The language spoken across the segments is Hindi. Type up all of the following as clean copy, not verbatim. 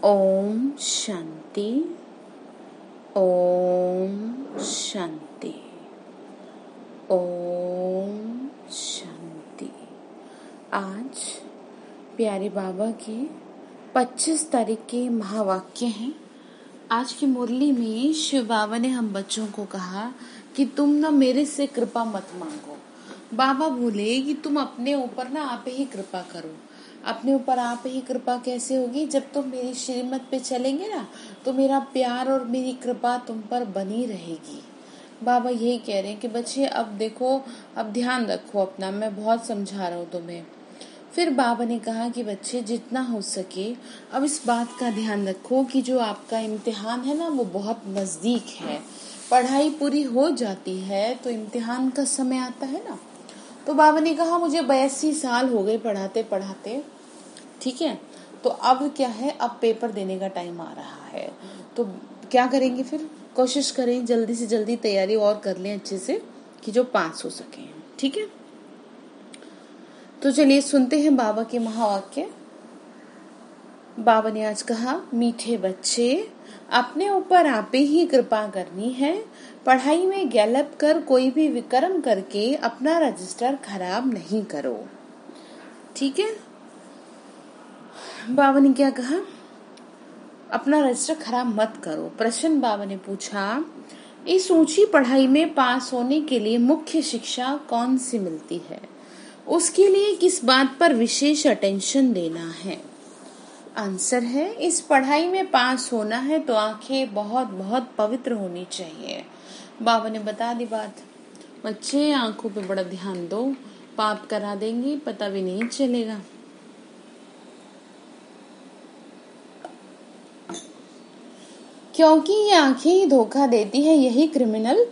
ओम शांति। ओम शांति। ओम शांति। आज प्यारे बाबा की 25 तारीख के महावाक्य हैं। आज की मुरली में शिव बाबा ने हम बच्चों को कहा कि तुम ना मेरे से कृपा मत मांगो। बाबा बोले कि तुम अपने ऊपर ना आप ही कृपा करो। अपने ऊपर आप ही कृपा कैसे होगी? जब तुम मेरी श्रीमत पे चलेंगे ना तो मेरा प्यार और मेरी कृपा तुम पर बनी रहेगी। बाबा यही कह रहे हैं कि बच्चे अब देखो, अब ध्यान रखो अपना, मैं बहुत समझा रहा हूँ तुम्हें। फिर बाबा ने कहा कि बच्चे जितना हो सके अब इस बात का ध्यान रखो कि जो आपका इम्तिहान है ना वो बहुत नजदीक है। पढ़ाई पूरी हो जाती है तो इम्तिहान का समय आता है ना। तो बाबा ने कहा मुझे 82 साल हो गए पढ़ाते पढ़ाते, ठीक है, तो अब क्या है, अब पेपर देने का टाइम आ रहा है। तो क्या करेंगे? फिर कोशिश करें जल्दी से जल्दी तैयारी और कर लें अच्छे से कि जो पास हो सके। ठीक है, तो चलिए सुनते हैं बाबा के महावाक्य। बाबा ने आज कहा, मीठे बच्चे अपने ऊपर आप ही कृपा करनी है। पढ़ाई में गैलप कर कोई भी विक्रम करके अपना रजिस्टर खराब नहीं करो। ठीक है, बाबा ने क्या कहा? अपना रजिस्टर खराब मत करो। प्रश्न बाबा ने पूछा, इस ऊंची पढ़ाई में पास होने के लिए मुख्य शिक्षा कौन सी मिलती है? उसके लिए किस बात पर विशेष अटेंशन देना है? आंसर है, इस पढ़ाई में पास होना है तो आंखें बहुत बहुत पवित्र होनी चाहिए। बाबा ने बता दी बात। बच्चे आंखों पे बड़ा ध्यान दो, पाप करा देंगी, पता भी नहीं चलेगा। क्योंकि ये आंखें ही धोखा देती है, यही क्रिमिनल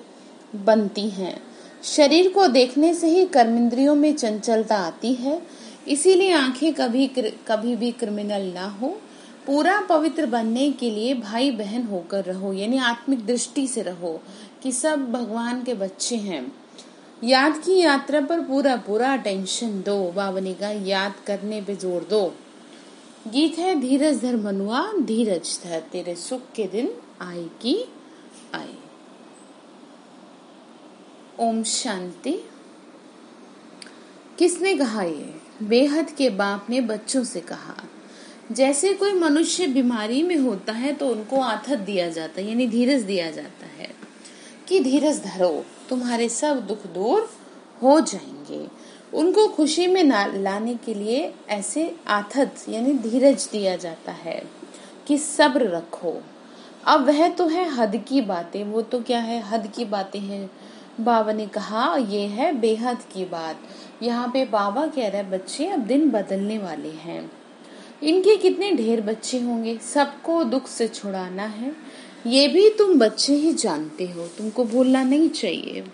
बनती हैं। शरीर को देखने से ही कर्मेंद्रियों में चंचलता आती है, इसीलिए आंखें कभी भी क्रिमिनल ना हो। पूरा पवित्र बनने के लिए भाई बहन होकर रहो, यानी आत्मिक दृष्टि से रहो कि सब भगवान के बच्चे हैं। याद की यात्रा पर पूरा पूरा अटेंशन दो। बाबा ने कहा याद करने पे जोर दो। गीत है, धीरज धर मनुआ धीरज धर, तेरे सुख के दिन आएगी आए। ओम शांति। किसने कहा? ये बेहद के बाप ने बच्चों से कहा। जैसे कोई मनुष्य बीमारी में होता है तो उनको आथत दिया जाता है, यानी धीरज दिया जाता है कि धीरज धरो, तुम्हारे सब दुख दूर हो जाएंगे। उनको खुशी में लाने के लिए ऐसे आथत यानी धीरज दिया जाता है कि सब्र रखो। अब वह तो है हद की बातें, वो तो क्या है, हद की बातें हैं। बाबा ने कहा ये है बेहद की बात। यहाँ पे बाबा कह रहे हैं बच्चे अब दिन बदलने वाले हैं। इनके कितने ढेर बच्चे होंगे, सबको दुख से छुड़ाना है, ये भी तुम बच्चे ही जानते हो, तुमको भूलना नहीं चाहिए।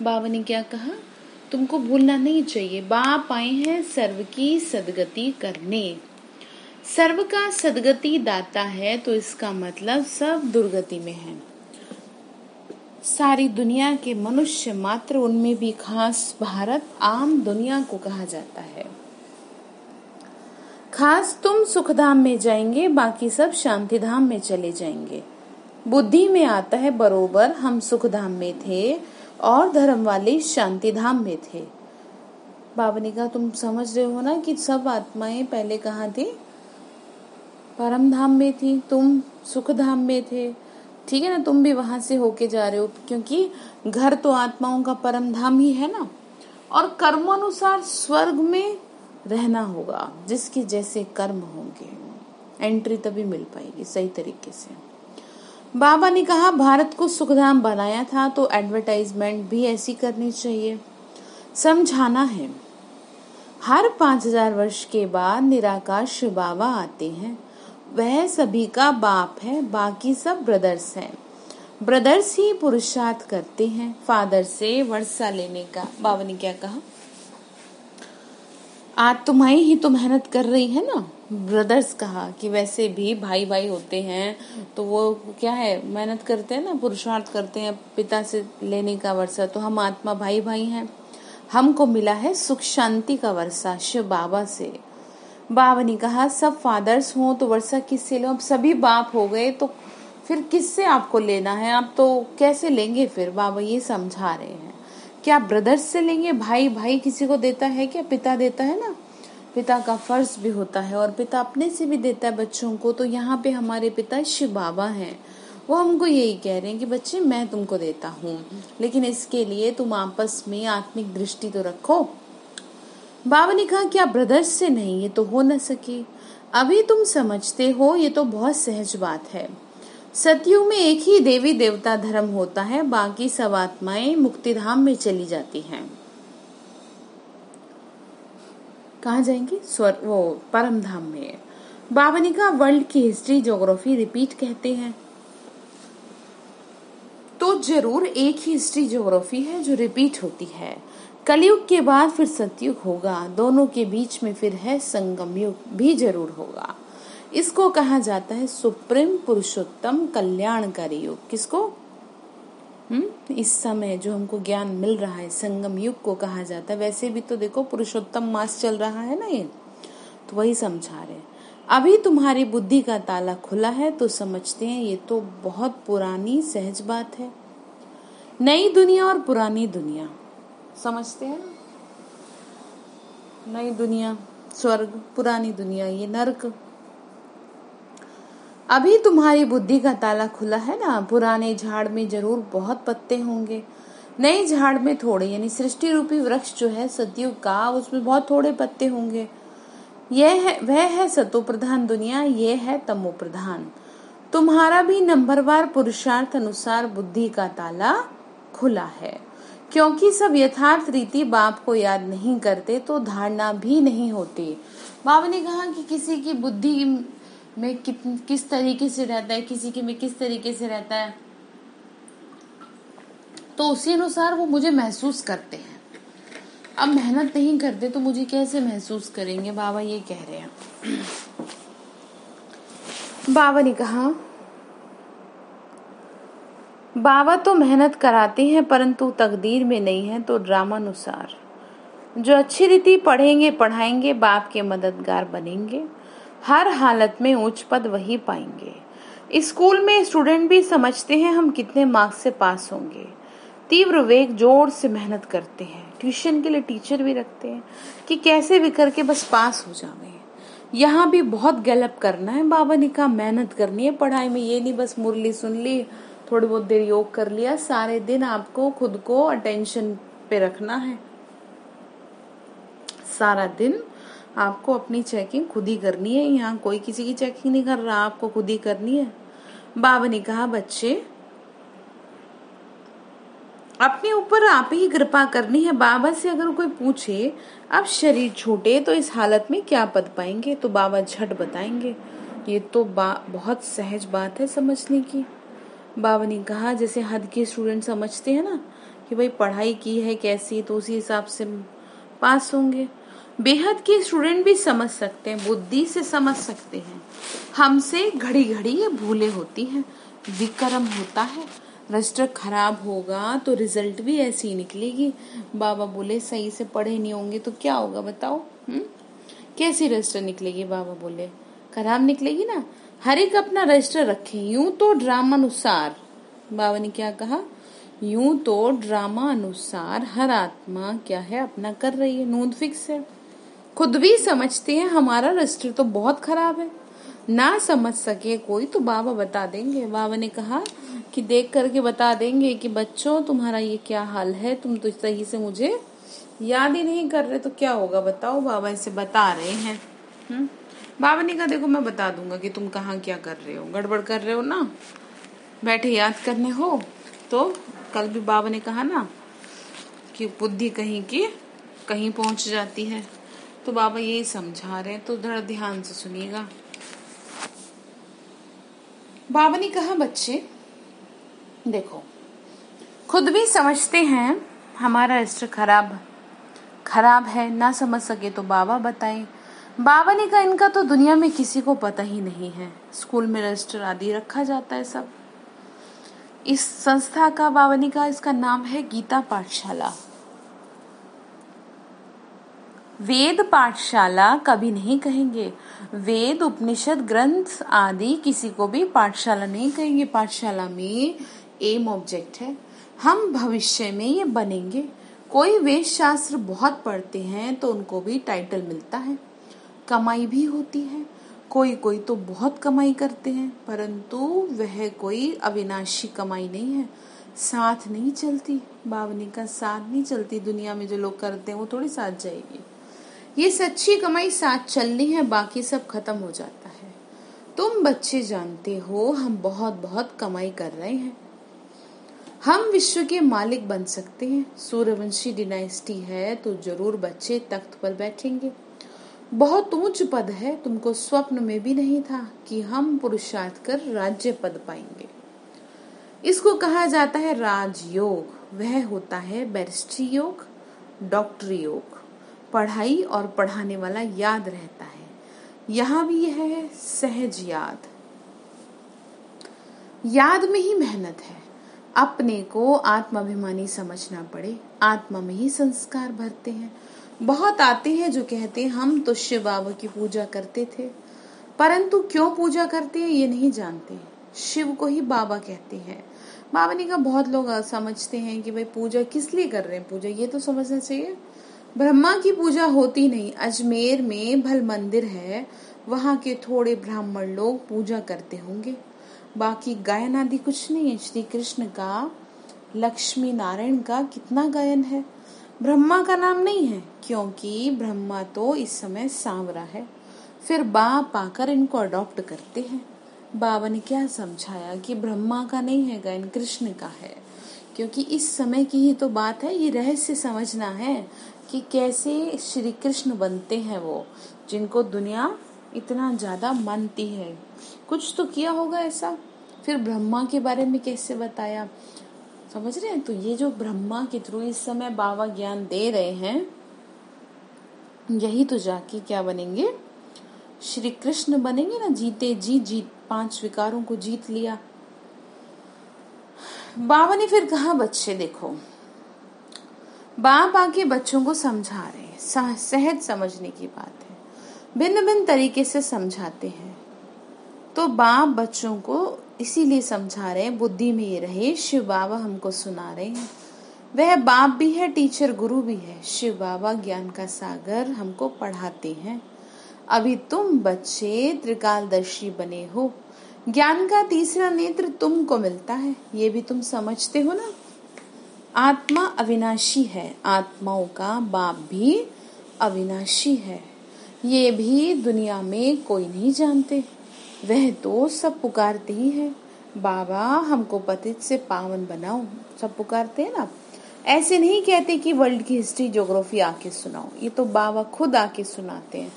बाबा ने क्या कहा? तुमको भूलना नहीं चाहिए। बाप आए हैं सर्व की सदगति करने। सर्व का सदगति दाता है तो इसका मतलब सब दुर्गति में है। सारी दुनिया के मनुष्य मात्र, उनमें भी खास भारत आम दुनिया को कहा जाता है। खास तुम सुखधाम में जाएंगे, बाकी सब शांति धाम में चले जाएंगे। बुद्धि में आता है बरोबर हम सुखधाम में थे और धर्म वाले शांति धाम में थे। बाबा ने कहा तुम समझ रहे हो ना कि सब आत्माएं पहले कहाँ थी? परम धाम में थी, तुम सुख धाम में थे। ठीक है ना, तुम भी वहां से होके जा रहे हो, क्योंकि घर तो आत्माओं का परम धाम ही है ना। और कर्मानुसार स्वर्ग में रहना होगा, जिसके जैसे कर्म होंगे एंट्री तभी मिल पाएगी सही तरीके से। बाबा ने कहा भारत को सुखधाम बनाया था तो एडवर्टाइजमेंट भी ऐसी करनी चाहिए। समझाना है, हर 5000 वर्ष के बाद निराकार शिव बाबा आते हैं। वह सभी का बाप है, बाकी सब ब्रदर्स हैं। ब्रदर्स ही पुरुषार्थ करते हैं फादर से वर्षा लेने का। बाबा ने क्या कहा? आज तुम्हारी ही तो मेहनत कर रही है ना। ब्रदर्स कहा कि वैसे भी भाई भाई होते हैं तो वो क्या है, मेहनत करते हैं ना, पुरुषार्थ करते हैं पिता से लेने का वर्षा। तो हम आत्मा भाई भाई हैं, हमको मिला है सुख शांति का वर्षा शिव बाबा से। बाबा ने कहा सब फादर्स हों तो वर्षा किससे लो, अब सभी बाप हो गए तो फिर किससे आपको लेना है, आप तो कैसे लेंगे फिर। बाबा ये समझा रहे हैं क्या ब्रदर्स से लेंगे, भाई भाई किसी को देता है क्या, पिता देता है ना, पिता का फर्ज भी होता है और पिता अपने से भी देता है बच्चों को। तो यहाँ पे हमारे पिता शिव बाबा हैं, वो हमको यही कह रहे हैं कि बच्चे मैं तुमको देता हूँ, लेकिन इसके लिए तुम आपस में आत्मिक दृष्टि तो रखो। बाबा ने कहा क्या ब्रदर्स से नहीं, ये तो हो न सके, अभी तुम समझते हो, ये तो बहुत सहज बात है। सतयुग में एक ही देवी देवता धर्म होता है, बाकी सब आत्माएं मुक्तिधाम में चली जाती हैं। कहाँ जाएंगी, स्वर्ग, वो परम धाम में। बाबा ने कहा वर्ल्ड की हिस्ट्री ज्योग्राफी रिपीट कहते हैं, तो जरूर एक ही हिस्ट्री ज्योग्राफी है जो रिपीट होती है। कलयुग के बाद फिर सतयुग होगा, दोनों के बीच में फिर है संगम युग भी जरूर होगा। इसको कहा जाता है सुप्रीम पुरुषोत्तम कल्याणकारी युग। किसको, इस समय जो हमको ज्ञान मिल रहा है संगम युग को कहा जाता है। वैसे भी तो देखो पुरुषोत्तम मास चल रहा है ना, ये तो वही समझा रहे। अभी तुम्हारी बुद्धि का ताला खुला है तो समझते हैं ये तो बहुत पुरानी सहज बात है। नई दुनिया और पुरानी दुनिया समझते हैं, नई दुनिया स्वर्ग, पुरानी दुनिया ये नरक। अभी तुम्हारी बुद्धि का ताला खुला है ना, पुराने झाड़ में जरूर बहुत पत्ते होंगे, नए झाड़ में थोड़े, यानी सृष्टि रूपी वृक्ष जो है सतयुग का, उसमें बहुत थोड़े पत्ते होंगे। वह है सतो प्रधान दुनिया, ये है तमो प्रधान। तुम्हारा भी नंबरवार पुरुषार्थ अनुसार बुद्धि का ताला खुला है, क्योंकि सब यथार्थ रीति बाप को याद नहीं करते तो धारणा भी नहीं होती। बाबा ने कहा कि किसी की बुद्धि में किस तरीके से रहता है, किसी के में किस तरीके से रहता है, तो उसी अनुसार वो मुझे महसूस करते हैं। अब मेहनत नहीं करते तो मुझे कैसे महसूस करेंगे, बाबा ये कह रहे हैं। बाबा ने कहा बाबा तो मेहनत कराते हैं परंतु तकदीर में नहीं है, तो ड्रामानुसार जो अच्छी रीति पढ़ेंगे पढ़ाएंगे बाप के मददगार बनेंगे, हर हालत में उच्च पद वही पाएंगे। स्कूल में स्टूडेंट भी समझते हैं हम कितने मार्क्स से पास होंगे, तीव्र वेग जोर से मेहनत करते हैं। ट्यूशन के लिए टीचर भी रखते हैं कि कैसे भी करके बस पास हो जावे। यहाँ भी बहुत गैलप करना है, बाबा ने कहा मेहनत करनी है पढ़ाई में, ये नहीं बस मुरली सुन ली, थोड़ी बहुत देर योग कर लिया, सारे दिन आपको खुद को अटेंशन पे रखना है। सारा दिन आपको अपनी चेकिंग खुद ही करनी है, यहाँ कोई किसी की चेकिंग नहीं कर रहा, आपको खुद ही करनी है। बाबा ने कहा बच्चे अपने ऊपर आप ही कृपा करनी है। बाबा से अगर कोई पूछे अब शरीर छूटे तो इस हालत में क्या पद पाएंगे, तो बाबा झट बताएंगे। ये तो बहुत सहज बात है समझने की। बाबा ने कहा जैसे हद के स्टूडेंट समझते हैं ना कि भाई पढ़ाई की है कैसी, तो उसी हिसाब से पास होंगे। बेहद के स्टूडेंट भी समझ सकते हैं, बुद्धि से समझ सकते हैं। हमसे घड़ी घड़ी ये भूलें होती हैं, विक्रम होता है, रजिस्टर खराब होगा तो रिजल्ट भी ऐसी निकलेगी। बाबा बोले सही से पढ़े नहीं होंगे तो क्या होगा बताओ, कैसी रजिस्टर निकलेगी। बाबा बोले खराब निकलेगी ना। हर एक अपना रजिस्टर रखे, यूं तो ड्रामा अनुसार, बाबा ने क्या कहा, यूं तो ड्रामा अनुसार हर आत्मा क्या है अपना कर रही है, नूंद फिक्स है। खुद भी समझते हैं हमारा रजिस्टर तो बहुत खराब है, ना समझ सके कोई तो बाबा बता देंगे। बाबा ने कहा कि देख करके बता देंगे कि बच्चों तुम्हारा ये क्या हाल है, तुम तो सही से मुझे याद ही नहीं कर रहे, तो क्या होगा बताओ। बाबा इसे बता रहे हैं। बाबा ने कहा देखो मैं बता दूंगा कि तुम कहाँ क्या कर रहे हो, गड़बड़ कर रहे हो ना, बैठे याद करने हो। तो कल भी बाबा ने कहा ना कि बुद्धि कहीं की कहीं पहुंच जाती है, तो बाबा यही समझा रहे हैं, तो थोड़ा ध्यान से सुनिएगा। बाबा ने कहा बच्चे देखो खुद भी समझते हैं हमारा रजिस्टर खराब है, ना समझ सके तो बाबा बताएं। बाबा ने कहा इनका तो दुनिया में किसी को पता ही नहीं है, स्कूल में रजिस्टर आदि रखा जाता है सब। इस संस्था का बाबा ने कहा इसका नाम है गीता पाठशाला। वेद पाठशाला कभी नहीं कहेंगे। वेद उपनिषद ग्रंथ आदि किसी को भी पाठशाला नहीं कहेंगे। पाठशाला में एम ऑब्जेक्ट है, हम भविष्य में ये बनेंगे। कोई वेद शास्त्र बहुत पढ़ते हैं तो उनको भी टाइटल मिलता है, कमाई भी होती है। कोई कोई तो बहुत कमाई करते हैं, परंतु वह कोई अविनाशी कमाई नहीं है, साथ नहीं चलती। बावनी का साथ नहीं चलती। दुनिया में जो लोग करते हैं वो थोड़ी साथ जाएगी। ये सच्ची कमाई साथ चलनी है, बाकी सब खत्म हो जाता है। तुम बच्चे जानते हो हम बहुत बहुत कमाई कर रहे हैं, हम विश्व के मालिक बन सकते हैं। सूर्यवंशी डिनाइस्टी है तो जरूर बच्चे तख्त पर बैठेंगे। बहुत ऊंच पद है, तुमको स्वप्न में भी नहीं था कि हम पुरुषार्थ कर राज्य पद पाएंगे। इसको कहा जाता है राजयोग। वह होता है बैरिस्ट्री योग, डॉक्टरी योग। पढ़ाई और पढ़ाने वाला याद रहता है। यहाँ भी यह है सहज याद। याद में ही मेहनत है। अपने को आत्माभिमानी समझना पड़े। आत्मा में ही संस्कार भरते हैं। बहुत आते हैं जो कहते हैं हम तो शिव बाबा की पूजा करते थे, परंतु क्यों पूजा करते हैं ये नहीं जानते। शिव को ही बाबा कहते हैं। बाबा का बहुत लोग समझते हैं कि भाई पूजा किस लिए कर रहे हैं। पूजा ये तो समझना चाहिए, ब्रह्मा की पूजा होती नहीं। अजमेर में भल मंदिर है, वहाँ के थोड़े ब्राह्मण लोग पूजा करते होंगे, बाकी गायन आदि कुछ नहीं है। श्री कृष्ण का, लक्ष्मी नारायण का कितना गायन है, ब्रह्मा का नाम नहीं है, क्योंकि ब्रह्मा तो इस समय सांवरा है। फिर बाप आकर इनको अडॉप्ट करते हैं। बाबा ने क्या समझाया कि ब्रह्मा का नहीं है गायन, कृष्ण का है, क्योंकि इस समय की ही तो बात है। ये रहस्य समझना है कि कैसे श्री कृष्ण बनते हैं वो, जिनको दुनिया इतना ज्यादा मानती है। कुछ तो किया होगा ऐसा। फिर ब्रह्मा के बारे में कैसे बताया, समझ रहे हैं। तो ये जो ब्रह्मा के थ्रू इस समय बाबा ज्ञान दे रहे हैं, यही तो जाके क्या बनेंगे, श्री कृष्ण बनेंगे ना। जीते जी जीत, 5 विकारों को जीत लिया। बाबा ने फिर कहा बच्चे देखो, बाप आके बच्चों को समझा रहे हैं, सहज समझने की बात है, भिन्न भिन्न तरीके से समझाते हैं। तो बाप बच्चों को इसीलिए समझा रहे हैं, बुद्धि में ये रहे शिव बाबा हमको सुना रहे हैं। वह बाप भी है, टीचर गुरु भी है। शिव बाबा ज्ञान का सागर हमको पढ़ाते हैं। अभी तुम बच्चे त्रिकालदर्शी बने हो, ज्ञान का तीसरा नेत्र तुमको मिलता है, ये भी तुम समझते हो ना। आत्मा अविनाशी है, आत्माओं का बाप भी अविनाशी है। ये भी दुनिया में कोई नहीं जानते, वह तो सब पुकारते ही है, बाबा हमको पतित से पावन बनाओ। सब पुकारते हैं ना, ऐसे नहीं कहते कि वर्ल्ड की हिस्ट्री ज्योग्राफी आके सुनाओ, ये तो बाबा खुद आके सुनाते हैं।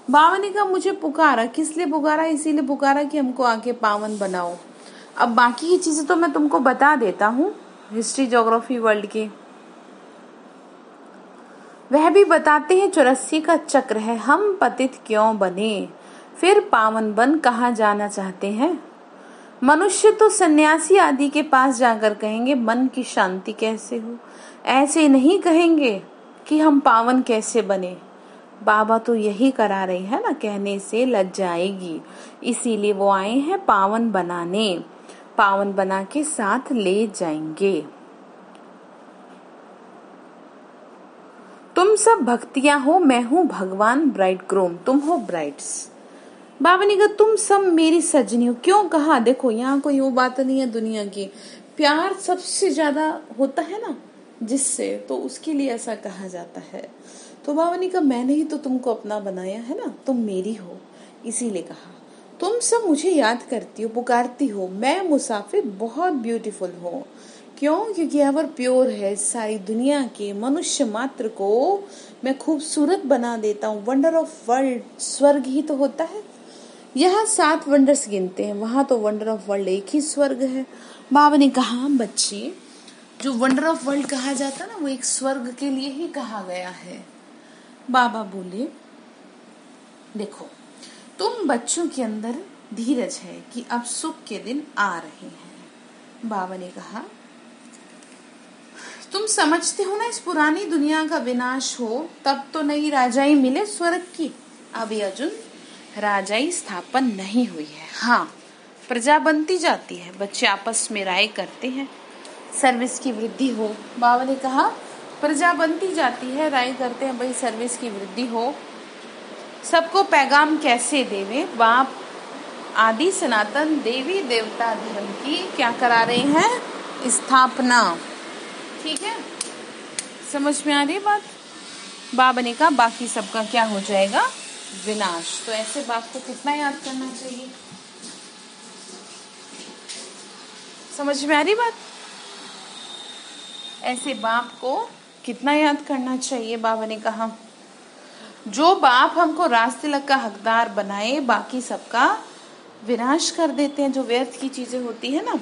बाबा ने कहा मुझे पुकारा, किस लिए पुकारा, इसीलिए पुकारा कि हमको आके पावन बनाओ। अब बाकी की चीजें तो मैं तुमको बता देता हूँ, हिस्ट्री ज्योग्राफी वर्ल्ड की वह भी बताते हैं। 84 का चक्र है, हम पतित क्यों बने, फिर पावन बन कहाँ जाना चाहते हैं। मनुष्य तो सन्यासी आदि के पास जाकर कहेंगे मन की शांति कैसे हो, ऐसे नहीं कहेंगे कि हम पावन कैसे बने। बाबा तो यही करा रहे हैं ना, कहने से लज्जा आएगी, इसीलिए वो आए हैं पावन बनाने, पावन बना के साथ ले जाएंगे। तुम सब भक्तियां हो, मैं हूँ भगवान ब्राइड ग्रूम, तुम हो ब्राइड्स। बाबा ने कहा तुम सब मेरी सजनी हो। क्यों कहा, देखो यहाँ कोई वो बात नहीं है दुनिया की, प्यार सबसे ज्यादा होता है ना जिससे, तो उसके लिए ऐसा कहा जाता है। तो बाबा ने कहा मैंने ही तो तुमको अपना बनाया है ना, तुम मेरी हो, इसीलिए कहा तुम सब मुझे याद करती हो, पुकारती हो। मैं मुसाफिर बहुत ब्यूटीफुल हूँ। क्यों, क्योंकि एवर प्योर है। सारी दुनिया के मनुष्य मात्र को मैं खूबसूरत बना देता हूँ। वंडर ऑफ वर्ल्ड, स्वर्ग ही तो होता है। यहाँ 7 वंडर्स गिनते हैं, वहां तो वंडर ऑफ वर्ल्ड एक ही स्वर्ग है। बाबा ने कहा बच्चे, जो वंडर ऑफ वर्ल्ड कहा जाता है ना, वो एक स्वर्ग के लिए ही कहा गया है। बाबा बोले देखो तुम बच्चों के अंदर धीरज है कि अब सुख के दिन आ रहे हैं। बाबा ने कहा तुम समझते हो ना इस पुरानी दुनिया का विनाश हो तब तो नई राजाई मिले स्वर्ग की। अभी अर्जुन राजाई स्थापन नहीं हुई है। हाँ, प्रजा बनती जाती है, बच्चे आपस में राय करते हैं, सर्विस की वृद्धि हो। बाबा ने कहा प्रजा बनती जाती है, राय करते हैं भाई सर्विस की वृद्धि हो। सबको पैगाम कैसे देवे, बाप आदि सनातन देवी देवता धर्म की क्या करा रहे हैं, स्थापना। ठीक है, समझ में आ रही बात। बाबा ने कहा बाकी सबका क्या हो जाएगा, विनाश। तो ऐसे बाप को कितना याद करना चाहिए, समझ में आ रही बात। ऐसे बाप को कितना याद करना चाहिए। बाबा ने कहा जो बाप हमको राज तिलक का हकदार बनाए बाकी सबका विनाश कर देते हैं। जो व्यर्थ की चीजें होती है ना,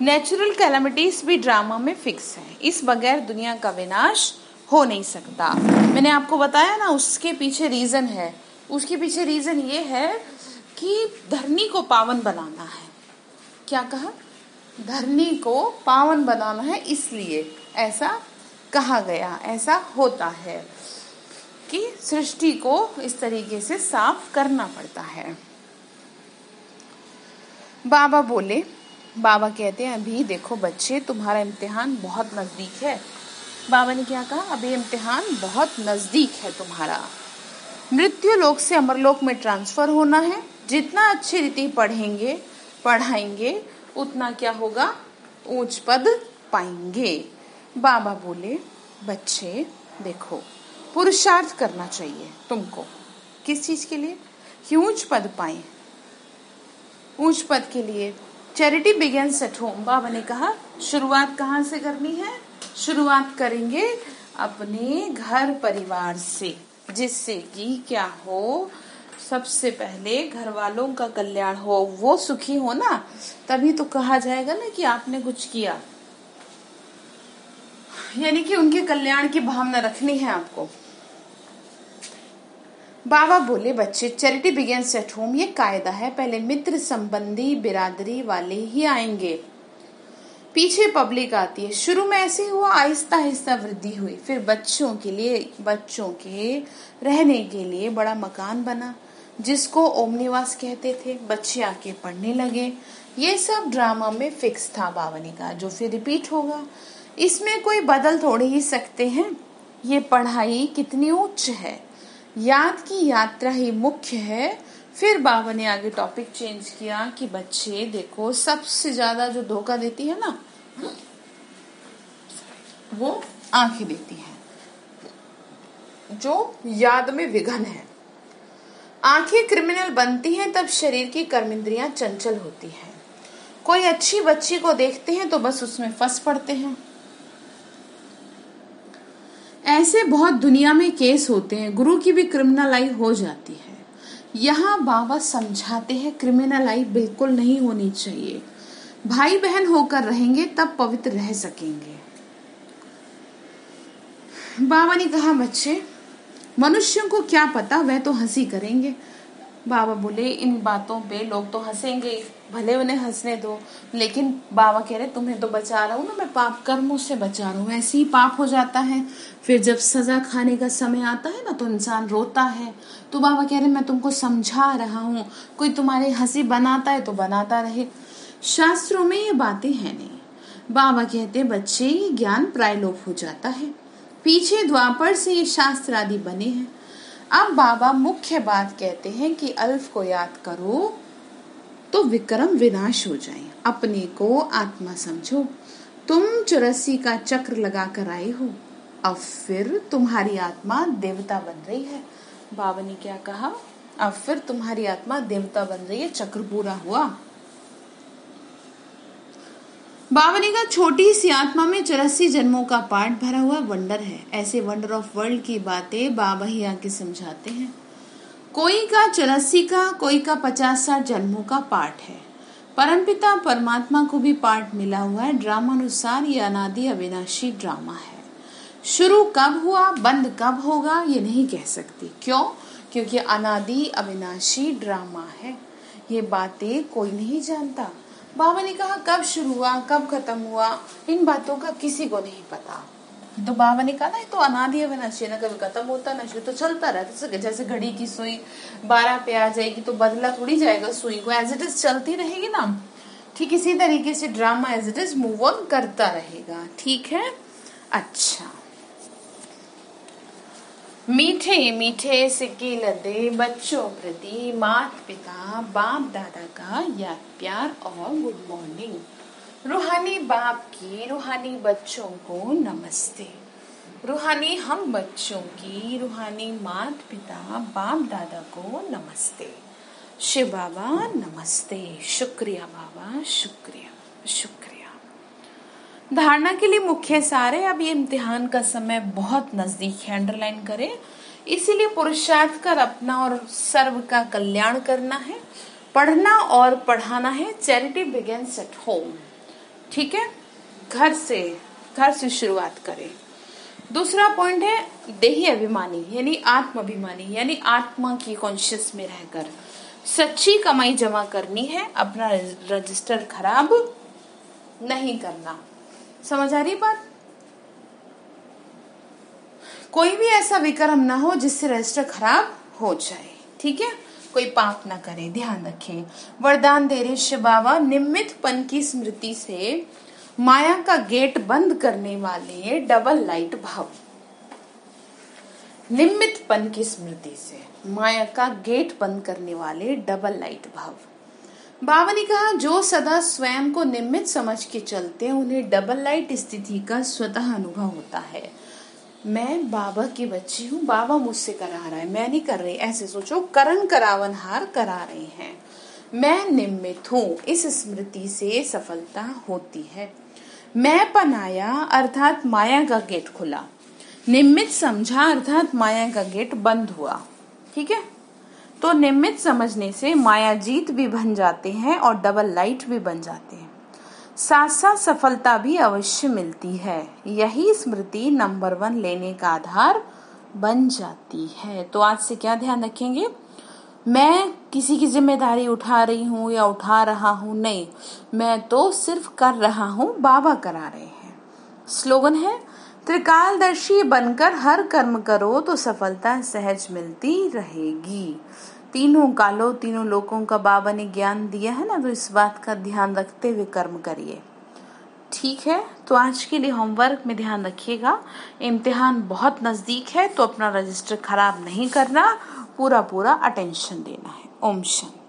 नेचुरल कैलामिटीज भी ड्रामा में फिक्स है, इस बगैर दुनिया का विनाश हो नहीं सकता। मैंने आपको बताया ना उसके पीछे रीजन है। उसके पीछे रीजन ये है कि धरनी को पावन बनाना है। क्या कहा, धरनी को पावन बनाना है, इसलिए ऐसा कहा गया। ऐसा होता है कि सृष्टि को इस तरीके से साफ करना पड़ता है। बाबा बोले, बाबा कहते हैं अभी देखो बच्चे तुम्हारा इम्तिहान बहुत नजदीक है। बाबा ने क्या कहा, अभी इम्तिहान बहुत नजदीक है तुम्हारा। मृत्यु लोक से अमरलोक में ट्रांसफर होना है। जितना अच्छी रीति पढ़ेंगे पढ़ाएंगे उतना क्या होगा, ऊंच पद पाएंगे। बाबा बोले बच्चे देखो पुरुषार्थ करना चाहिए तुमको। किस चीज के लिए, कि ऊंच पद पाए। ऊंच पद के लिए चैरिटी बिगिंस एट होम। बाबा ने कहा शुरुआत कहाँ से करनी है, शुरुआत करेंगे अपने घर परिवार से, जिससे कि क्या हो, सबसे पहले घर वालों का कल्याण हो, वो सुखी हो ना, तभी तो कहा जाएगा ना कि आपने कुछ किया। यानी कि उनके कल्याण की भावना रखनी है आपको। बाबा बोले बच्चे चैरिटी बिगिंस एट होम ये कायदा है, पहले मित्र संबंधी बिरादरी वाले ही आएंगे, पीछे पब्लिक आती है। शुरू में ऐसे हुआ, आहिस्ता आहिस्ता वृद्धि हुई। फिर बच्चों के लिए, बच्चों के रहने के लिए बड़ा मकान बना जिसको ओमनिवास कहते थे। बच्चे आके पढ़ने लगे। ये सब ड्रामा में फिक्स था बाबा ने कहा, जो फिर रिपीट होगा। इसमें कोई बदल थोड़े ही सकते हैं। ये पढ़ाई कितनी उच्च है, याद की यात्रा ही मुख्य है। फिर बाबा ने आगे टॉपिक चेंज किया कि बच्चे देखो सबसे ज्यादा जो धोखा देती है ना, वो आंखें देती है, जो याद में विघन है। आंखें क्रिमिनल बनती हैं तब शरीर की कर्मेंद्रियां चंचल होती हैं। कोई अच्छी बच्ची को देखते हैं तो बस उसमें फंस पड़ते हैं। ऐसे बहुत दुनिया में केस होते हैं। गुरु की भी क्रिमिनलाई हो जाती है। यहाँ बाबा समझाते हैं क्रिमिनलाई बिल्कुल नहीं होनी चाहिए। भाई बहन होकर रहेंगे तब पवित्र रह सकेंगे। बाबा ने कहा बच्चे मनुष्यों को क्या पता, वह तो हंसी करेंगे। बाबा बोले इन बातों पे लोग तो हंसेंगे, भले उन्हें हंसने दो। लेकिन बाबा कह रहे तुम्हें तो बचा रहा हूँ ना, मैं पाप कर्मों से बचा रहा हूँ। ऐसे ही पाप हो जाता है, फिर जब सजा खाने का समय आता है ना तो इंसान रोता है। तो बाबा कह रहे मैं तुमको समझा रहा हूँ, कोई तुम्हारी हंसी बनाता है तो बनाता रहे। शास्त्रों में ये बातें हैं नहीं। बाबा कहते बच्चे ये ज्ञान प्रायलोप हो जाता है, पीछे द्वापर से ये शास्त्र आदि बने हैं। अब बाबा मुख्य बात कहते हैं कि अल्फ को याद करो तो विक्रम विनाश हो जाए। अपने को आत्मा समझो। तुम 84 का चक्र लगा कर आए हो, अब फिर तुम्हारी आत्मा देवता बन रही है। बाबा ने क्या कहा, अब फिर तुम्हारी आत्मा देवता बन रही है, चक्र पूरा हुआ। बाबा ने कहा छोटी सी आत्मा में 84 जन्मों का पाठ भरा हुआ वंडर है। ऐसे वंडर ऑफ वर्ल्ड की बातें बाबा ही आके समझाते हैं। कोई का 84 का, कोई का 50-60 जन्मों का पाठ है। परमपिता परमात्मा को भी पाठ मिला हुआ है। ड्रामानुसार ये अनादि अविनाशी ड्रामा है। शुरू कब हुआ, बंद कब होगा, ये नहीं कह सकती। क्यों? क्योंकि अनादि अविनाशी ड्रामा है। ये बातें कोई नहीं जानता। बाबा ने कहा कब शुरू हुआ कब खत्म हुआ इन बातों का किसी को नहीं पता। तो बाबा ने कहा ना, ये तो अनादि अविनाशी, ना कभी खत्म होता ना शुरू, तो चलता रहता। जैसे घड़ी की सुई 12 पे आ जाएगी तो बदला थोड़ी जाएगा सुई को, एज इट इज चलती रहेगी ना। ठीक इसी तरीके से drama as it is move on करता रहेगा। ठीक है। अच्छा, मीठे मीठे सिक्के लदे बच्चों प्रति माता पिता बाप दादा का याद प्यार और गुड मॉर्निंग। रूहानी बाप की रूहानी बच्चों को नमस्ते। रूहानी हम बच्चों की रूहानी माता पिता बाप दादा को नमस्ते। शिव बाबा नमस्ते। शुक्रिया बाबा, शुक्रिया शुक्रिया। धारणा के लिए मुख्य सारे। अब ये इम्तिहान का समय बहुत नजदीक है, अंडरलाइन करें। इसीलिए पुरुषार्थ कर अपना और सर्व का कल्याण करना है, पढ़ना और पढ़ाना है। Charity begins at home. ठीक है, घर से शुरुआत करें। दूसरा पॉइंट है देही अभिमानी यानी आत्म अभिमानी, यानी आत्मा की कॉन्शियस में रहकर सच्ची कमाई जमा करनी है, अपना रजिस्टर खराब नहीं करना। समझ आ रही बात? कोई भी ऐसा विक्रम ना हो जिससे रजिस्टर खराब हो जाए। ठीक है, कोई पाप ना करे, ध्यान रखें। वरदान दे रहे शिव बाबा, निमित्तपन की स्मृति से माया का गेट बंद करने वाले डबल लाइट भाव। निमित्तपन की स्मृति से माया का गेट बंद करने वाले डबल लाइट भाव। बाबा ने कहा जो सदा स्वयं को निमित्त समझ के चलते हैं उन्हें डबल लाइट स्थिति का स्वतः अनुभव होता है। मैं बाबा की बच्ची हूँ, बाबा मुझसे करा रहा है, मैं नहीं कर रही। ऐसे सोचो, करण करावनहार करा रहे हैं, मैं निमित्त हूँ। इस स्मृति से सफलता होती है। मैं पनाया अर्थात माया का गेट खुला, निमित्त समझा अर्थात माया का गेट बंद हुआ। ठीक है, तो निमित्त समझने से माया जीत भी बन जाते हैं और डबल लाइट भी बन जाते हैं। साथ साथ सफलता भी अवश्य मिलती है। यही स्मृति नंबर 1 लेने का आधार बन जाती है। तो आज से क्या ध्यान रखेंगे? मैं किसी की जिम्मेदारी उठा रही हूँ या उठा रहा हूँ नहीं, मैं तो सिर्फ कर रहा हूँ, बाबा करा रहे हैं। स्लोगन है त्रिकालदर्शी बनकर हर कर्म करो तो सफलता सहज मिलती रहेगी। तीनों कालों तीनों लोकों का बाबा ने ज्ञान दिया है ना, तो इस बात का ध्यान रखते हुए कर्म करिए। ठीक है, तो आज के लिए होमवर्क में ध्यान रखिएगा, इम्तिहान बहुत नजदीक है, तो अपना रजिस्टर खराब नहीं करना, पूरा अटेंशन देना है। ओम शांति।